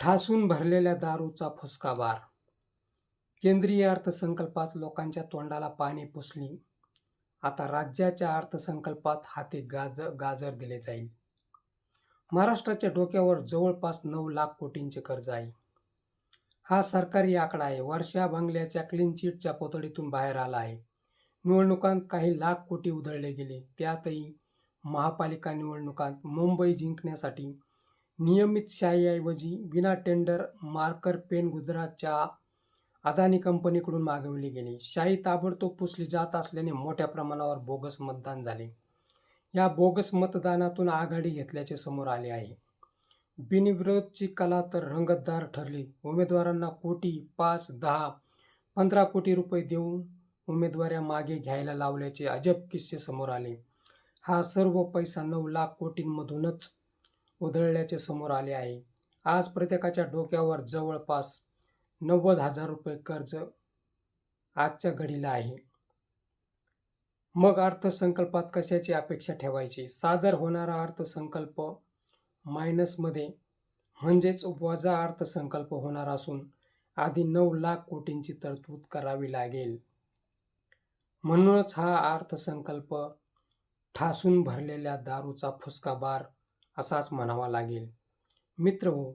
ठासून भरलेल्या दारूचा फुसका बार. केंद्रीय अर्थसंकल्पात लोकांच्या तोंडाला पाणी पुसली. आता राज्याच्या अर्थसंकल्पात हाती गाजर दिले जाईल. महाराष्ट्राच्या डोक्यावर जवळपास 9 लाख कोटींचे कर्ज आहे. हा सरकारी आकडा आहे. वर्षा बंगल्याच्या क्लीन चिटच्या पोतडीतून बाहेर आला आहे. निवडणुकांत काही लाख कोटी उधळले गेले. त्यातही महापालिका निवडणुकांत मुंबई जिंकण्यासाठी नियमित शाहीऐवजी विना टेंडर मार्कर पेन गुजरातच्या अदानी कंपनीकडून मागवली गेली. शाही ताबडतोब पुसली जात असल्याने मोठ्या प्रमाणावर बोगस मतदान झाले. या बोगस मतदानातून आघाडी घेतल्याचे समोर आले आहे. बिनविरोधची कला तर रंगतदार ठरली. उमेदवारांना कोटी, 5, 10, 15 कोटी रुपये देऊन उमेदवाऱ्या मागे घ्यायला लावल्याचे अजब किस्से समोर आले. हा सर्व पैसा 9 लाख कोटींमधूनच उधळल्याचे समोर आले आहे. आज प्रत्येकाच्या डोक्यावर जवळपास 90,000 रुपये कर्ज आजच्या घडीला आहे. मग अर्थसंकल्पात कशाची अपेक्षा ठेवायची? सादर होणारा अर्थसंकल्प मायनसमध्ये म्हणजेच वजा अर्थसंकल्प होणार असून आधी 9 लाख कोटींची तरतूद करावी लागेल. म्हणूनच हा अर्थसंकल्प ठासून भरलेल्या दारूचा फुसका बार असाच म्हणावा लागेल. मित्रहो,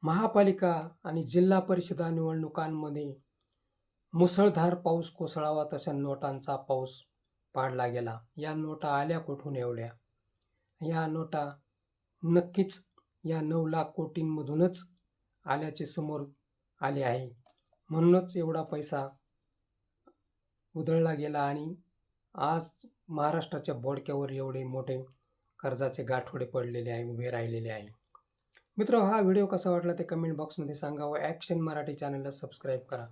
महापालिका आणि जिल्हा परिषदा निवडणुकांमध्ये मुसळधार पाऊस कोसळावा तशा नोटांचा पाऊस पाडला गेला. या नोटा आल्या कुठून एवढ्या? या नोटा नक्कीच या 9 लाख कोटींमधूनच आल्याचे समोर आले आहे. म्हणूनच एवढा पैसा उधळला गेला आणि आज महाराष्ट्राच्या बोडक्यावर एवढे मोठे कर्जाचे गाठोडे पडलेले आहे, उभे राहिलेले आहे. मित्र, हा व्हिडिओ कसा वाटला ते कमेंट बॉक्समध्ये सांगा व ॲक्शन मराठी चॅनलला सबस्क्राईब करा.